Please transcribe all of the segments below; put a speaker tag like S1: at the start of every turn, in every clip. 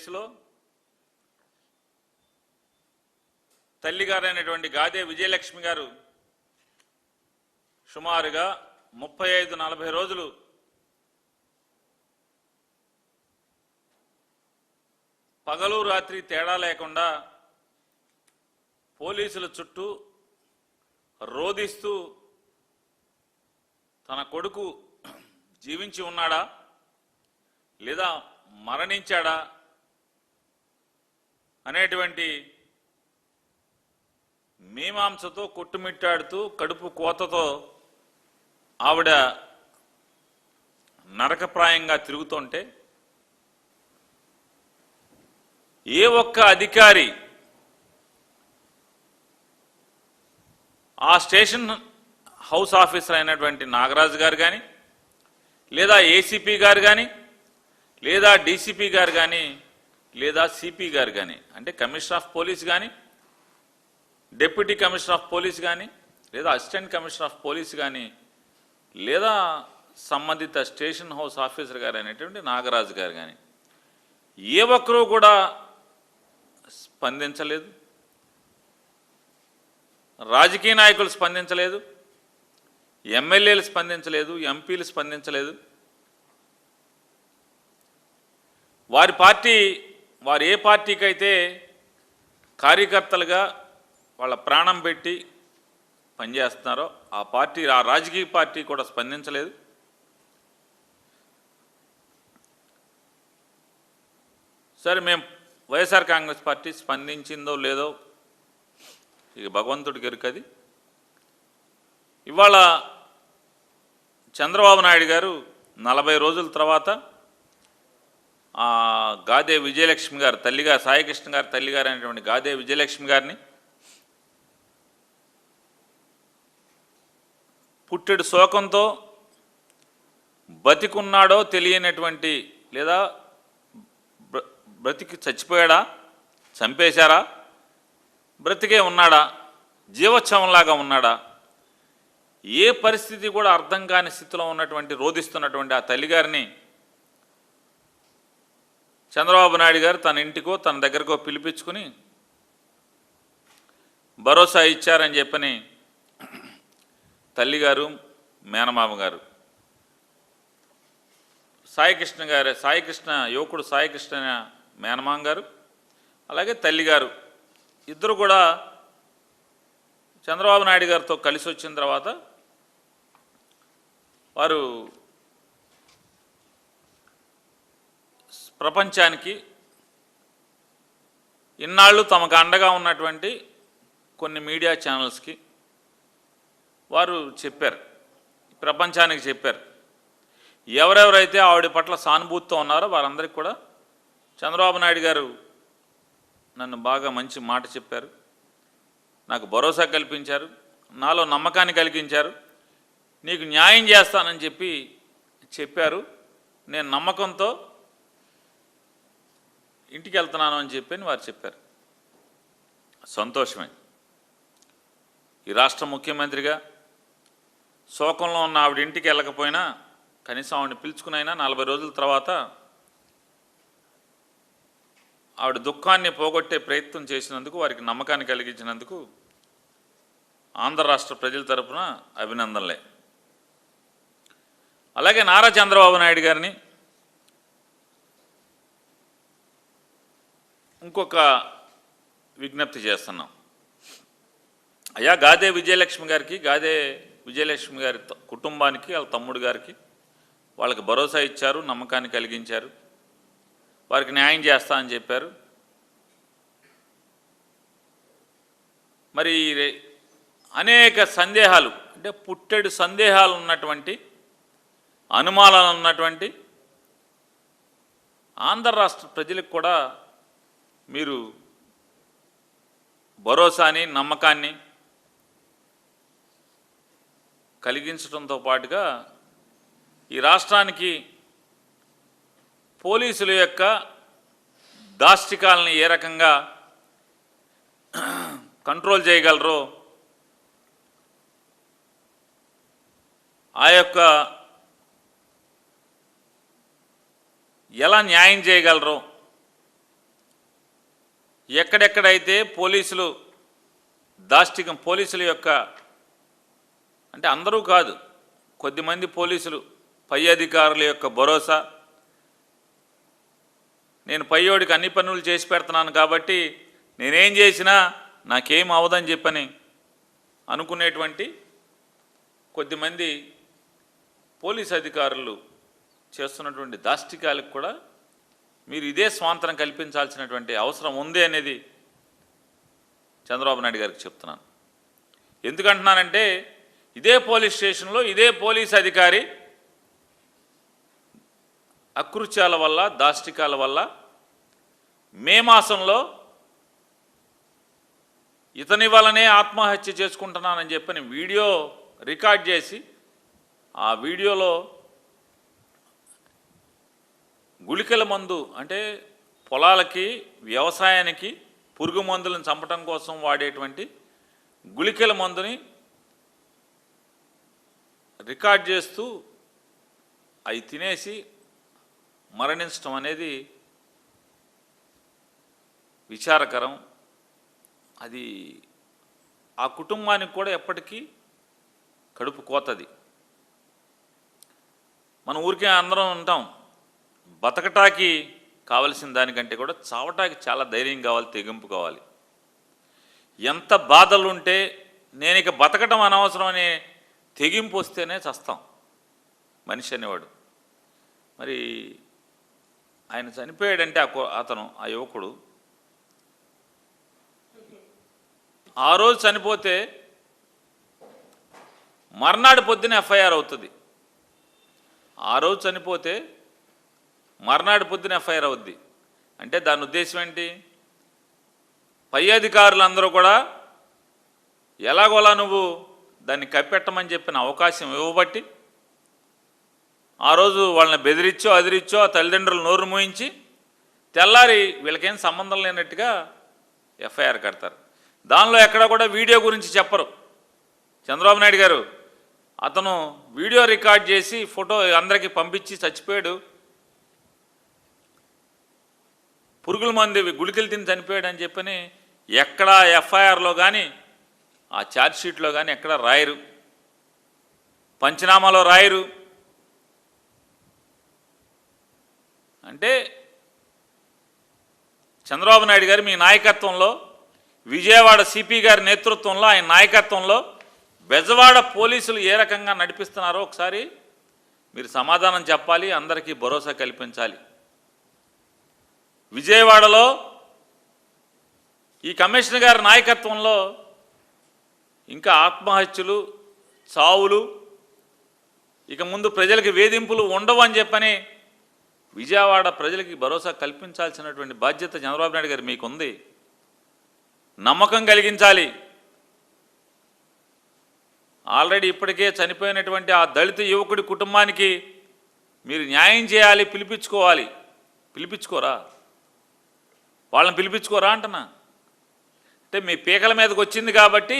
S1: కేసులో తల్లిగారైనటువంటి గాదే విజయలక్ష్మి గారు సుమారుగా 35-40 రోజులు పగలు రాత్రి తేడా లేకుండా పోలీసుల చుట్టూ రోదిస్తూ తన కొడుకు జీవించి ఉన్నాడా లేదా మరణించాడా అనేటువంటి మీమాంసతో కొట్టుమిట్టాడుతూ కడుపు కోతతో ఆవిడ నరకప్రాయంగా తిరుగుతుంటే ఏ ఒక్క అధికారి ఆ స్టేషన్ హౌస్ ఆఫీసర్ అయినటువంటి నాగరాజు గారు కానీ లేదా ఏసీపీ గారు కానీ లేదా డీసీపీ గారు కానీ లేదా సిపి గారు కానీ అంటే కమిషనర్ ఆఫ్ పోలీస్ కానీ డిప్యూటీ కమిషనర్ ఆఫ్ పోలీస్ కానీ లేదా అసిస్టెంట్ కమిషనర్ ఆఫ్ పోలీస్ కానీ లేదా సంబంధిత స్టేషన్ హౌస్ ఆఫీసర్ గారు అయినటువంటి నాగరాజు గారు కానీ ఏ ఒక్కరూ కూడా స్పందించలేదు. రాజకీయ నాయకులు స్పందించలేదు, ఎమ్మెల్యేలు స్పందించలేదు, ఎంపీలు స్పందించలేదు. వారు ఏ పార్టీకి అయితే కార్యకర్తలుగా వాళ్ళ ప్రాణం పెట్టి పనిచేస్తున్నారో ఆ రాజకీయ పార్టీ కూడా స్పందించలేదు. సరే, మేము వైఎస్ఆర్ కాంగ్రెస్ పార్టీ స్పందించిందో లేదో ఇక భగవంతుడికి ఎరుకది. ఇవాళ చంద్రబాబు నాయుడు గారు 40 రోజుల తర్వాత గాదే విజయలక్ష్మి గారు తల్లిగారు, సాయికృష్ణ గారు తల్లిగారు అనేటువంటి గాదే విజయలక్ష్మి గారిని పుట్టెడు శోకంతో బతికున్నాడో తెలియనటువంటి లేదా బ్రతికి చచ్చిపోయాడా, చంపేశారా, బ్రతికే ఉన్నాడా, జీవోత్సవంలాగా ఉన్నాడా, ఏ పరిస్థితి కూడా అర్థం కాని స్థితిలో ఉన్నటువంటి రోధిస్తున్నటువంటి ఆ తల్లిగారిని చంద్రబాబు నాయుడు గారు తన ఇంటికో తన దగ్గరకో పిలిపించుకుని భరోసా ఇచ్చారని చెప్పని తల్లిగారు, మేనమామ గారు, యువకుడు సాయికృష్ణ మేనమామ గారు అలాగే తల్లిగారు ఇద్దరు కూడా చంద్రబాబు నాయుడు గారితో కలిసి వచ్చిన తర్వాత వారు ప్రపంచానికి ఇన్నాళ్ళు తమకు అండగా ఉన్నటువంటి కొన్ని మీడియా ఛానల్స్కి వారు చెప్పారు, ప్రపంచానికి చెప్పారు. ఎవరెవరైతే ఆవిడ పట్ల సానుభూతితో ఉన్నారో వారందరికీ కూడా చంద్రబాబు నాయుడు గారు నన్ను బాగా మంచి మాట చెప్పారు, నాకు భరోసా కల్పించారు, నాలో నమ్మకాన్ని కలిగించారు, నీకు న్యాయం చేస్తానని చెప్పారు. నేను నమ్మకంతో ఇంటికి వెళ్తున్నాను అని చెప్పి వారు చెప్పారు. సంతోషమే. ఈ రాష్ట్ర ముఖ్యమంత్రిగా శోకంలో ఉన్న ఆవిడ ఇంటికి వెళ్ళకపోయినా కనీసం ఆవిడని పిలుచుకునైనా 40 రోజుల తర్వాత ఆవిడ దుఃఖాన్ని పోగొట్టే ప్రయత్నం చేసినందుకు, వారికి నమ్మకాన్ని కలిగించినందుకు ఆంధ్ర రాష్ట్ర ప్రజల తరపున అభినందనలే. అలాగే నారా చంద్రబాబు నాయుడు గారిని ఇంకొక విజ్ఞప్తి చేస్తున్నాం. అయ్యా, గాదే విజయలక్ష్మి గారి కుటుంబానికి, వాళ్ళ తమ్ముడు గారికి వాళ్ళకి భరోసా ఇచ్చారు, నమ్మకాన్ని కలిగించారు, వారికి న్యాయం చేస్తా అని చెప్పారు. మరి అనేక సందేహాలు అంటే పుట్టెడు సందేహాలు ఉన్నటువంటి, అనుమానాలు ఉన్నటువంటి ఆంధ్ర రాష్ట్ర ప్రజలకు కూడా మీరు భరోసాని, నమ్మకాన్ని కలిగించడంతో పాటుగా ఈ రాష్ట్రానికి పోలీసుల యొక్క దాష్టికాలని ఏ రకంగా కంట్రోల్ చేయగలరో, ఆ యొక్క ఎలా న్యాయం చేయగలరో ఎక్కడెక్కడైతే పోలీసులు దాష్టికం, పోలీసుల యొక్క అంటే అందరూ కాదు, కొద్దిమంది పోలీసులు పై అధికారుల యొక్క భరోసా, నేను పయ్యోడికి అన్ని పనులు చేసి పెడుతున్నాను కాబట్టి నేనేం చేసినా నాకేం అవదని చెప్పని అనుకునేటువంటి కొద్దిమంది పోలీస్ అధికారులు చేస్తున్నటువంటి దాష్టికాలకు కూడా మీరు ఇదే స్వాతంత్రం కల్పించాల్సినటువంటి అవసరం ఉంది అనేది చంద్రబాబు నాయుడు గారికి చెప్తున్నాను. ఎందుకంటున్నానంటే ఇదే పోలీస్ స్టేషన్లో ఇదే పోలీస్ అధికారి అకృత్యాల వల్ల, దాష్టికాల వల్ల మే మాసంలో ఇతని వల్లనే ఆత్మహత్య చేసుకుంటున్నానని చెప్పని వీడియో రికార్డ్ చేసి ఆ వీడియోలో గుళికల మందు అంటే పొలాలకి, వ్యవసాయానికి పురుగు మందులను చంపటం కోసం వాడేటువంటి గుళికల మందుని రికార్డ్ చేస్తూ అవి తినేసి మరణించడం అనేది విచారకరం. అది ఆ కుటుంబానికి కూడా ఎప్పటికీ కడుపు కోతది. మన ఊరికే అందరం ఉంటాం, బతకటానికి కావలసిన దానికంటే కూడా చావటానికి చాలా ధైర్యం కావాలి, తెగింపు కావాలి. ఎంత బాధలుంటే నేను ఇక బతకటం అనవసరం అనే తెగింపు వస్తేనే చస్తాం మనిషి అనేవాడు. మరి ఆయన చనిపోయాడంటే అతను ఆ యువకుడు ఆ రోజు చనిపోతే మర్నాడు పొద్దున ఎఫ్ఐఆర్ అవుతుంది. ఆ రోజు చనిపోతే మర్నాడు పొద్దున ఎఫ్ఐఆర్ అవుద్ది. అంటే దాని ఉద్దేశం ఏంటి? పై అధికారులందరూ కూడా ఎలాగోలా నువ్వు దాన్ని కప్పెట్టమని చెప్పిన అవకాశం ఇవ్వబట్టి ఆ రోజు వాళ్ళని బెదిరించో అదిరిచ్చో ఆ తల్లిదండ్రులు నోరు మూయించి తెల్లారి వీళ్ళకేం సంబంధం లేనట్టుగా ఎఫ్ఐఆర్ కడతారు. దానిలో ఎక్కడ కూడా వీడియో గురించి చెప్పరు. చంద్రబాబు నాయుడు గారు అతను వీడియో రికార్డ్ చేసి ఫోటో అందరికీ పంపించి చచ్చిపోయాడు, పురుగుల మంది గుళికలు తిని చనిపోయాడు అని చెప్పని ఎక్కడ ఎఫ్ఐఆర్లో కానీ ఆ ఛార్జ్షీట్లో కానీ ఎక్కడ రాయరు, పంచనామాలో రాయరు. అంటే చంద్రబాబు నాయుడు గారు మీ నాయకత్వంలో, విజయవాడ సిపి గారి నేతృత్వంలో, ఆయన నాయకత్వంలో బెజవాడ పోలీసులు ఏ రకంగా నడిపిస్తున్నారో ఒకసారి మీరు సమాధానం చెప్పాలి, అందరికీ భరోసా కల్పించాలి. విజయవాడలో ఈ కమిషనర్ గారి నాయకత్వంలో ఇంకా ఆత్మహత్యలు, చావులు, ఇక ముందు ప్రజలకు వేధింపులు ఉండవు అని చెప్పని విజయవాడ ప్రజలకి భరోసా కల్పించాల్సినటువంటి బాధ్యత చంద్రబాబు నాయుడు గారు మీకుంది. నమ్మకం కలిగించాలి. ఆల్రెడీ ఇప్పటికే చనిపోయినటువంటి ఆ దళిత యువకుడి కుటుంబానికి మీరు న్యాయం చేయాలి, పిలిపించుకోవాలి. పిలిపించుకోరా? వాళ్ళని పిలిపించుకోరా అంటున్నా. అంటే మీ పీకల మీదకి వచ్చింది కాబట్టి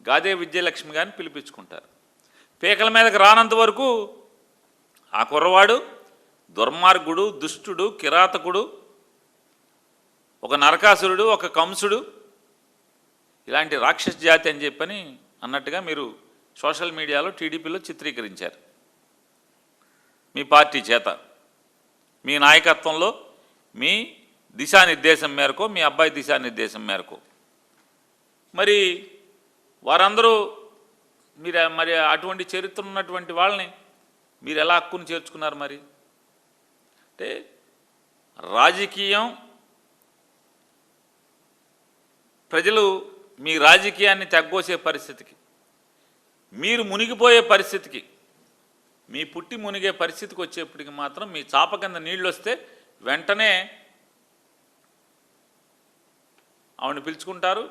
S1: గాదే విజయలక్ష్మి గారిని పిలిపించుకుంటారు. పీకల మీదకి రానంత వరకు ఆ కుర్రవాడు దుర్మార్గుడు, దుష్టుడు, కిరాతకుడు, ఒక నరకాసురుడు, ఒక కంసుడు, ఇలాంటి రాక్షస జాతి అని చెప్పని అన్నట్టుగా మీరు సోషల్ మీడియాలో టీడీపీలో చిత్రీకరించారు మీ పార్టీ చేత, మీ నాయకత్వంలో, మీ దిశానిర్దేశం మేరకు, మీ అబ్బాయి దిశానిర్దేశం మేరకు. మరి వారందరూ మరి అటువంటి చరిత్ర ఉన్నటువంటి వాళ్ళని మీరు ఎలా హక్కును చేర్చుకున్నారు? మరి అంటే రాజకీయం, ప్రజలు మీ రాజకీయాన్ని తగ్గోసే పరిస్థితికి, మీరు మునిగిపోయే పరిస్థితికి, మీ పుట్టి మునిగే పరిస్థితికి వచ్చేప్పటికి మాత్రం మీ చాప కింద నీళ్ళు వస్తే వెంటనే ఆవిడని పిలుచుకుంటారు,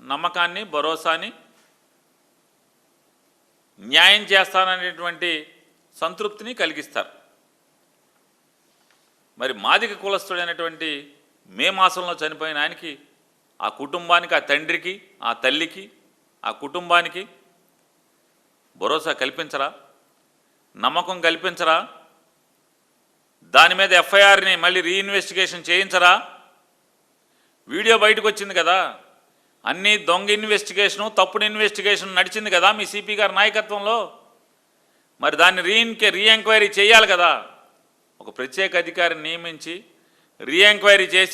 S1: నమ్మకాన్ని, భరోసాని, న్యాయం చేస్తాననేటువంటి సంతృప్తిని కలిగిస్తారు. మరి మాదిక కులస్తుడైనటువంటి మే మాసంలో చనిపోయిన ఆయనకి, ఆ కుటుంబానికి, ఆ తండ్రికి, ఆ తల్లికి, ఆ కుటుంబానికి భరోసా కల్పించరా? నమ్మకం కల్పించరా? దాని మీద ఎఫ్ఐఆర్ని మళ్ళీ రీఇన్వెస్టిగేషన్ చేయించరా? వీడియో బయటకు వచ్చింది కదా, అన్నీ దొంగ ఇన్వెస్టిగేషను, తప్పుడు ఇన్వెస్టిగేషన్ నడిచింది కదా మీ సిపి గారి నాయకత్వంలో. మరి దాన్ని రీ ఎంక్వైరీ చేయాలి కదా. ఒక ప్రత్యేక అధికారిని నియమించి రీ ఎంక్వైరీ చేసి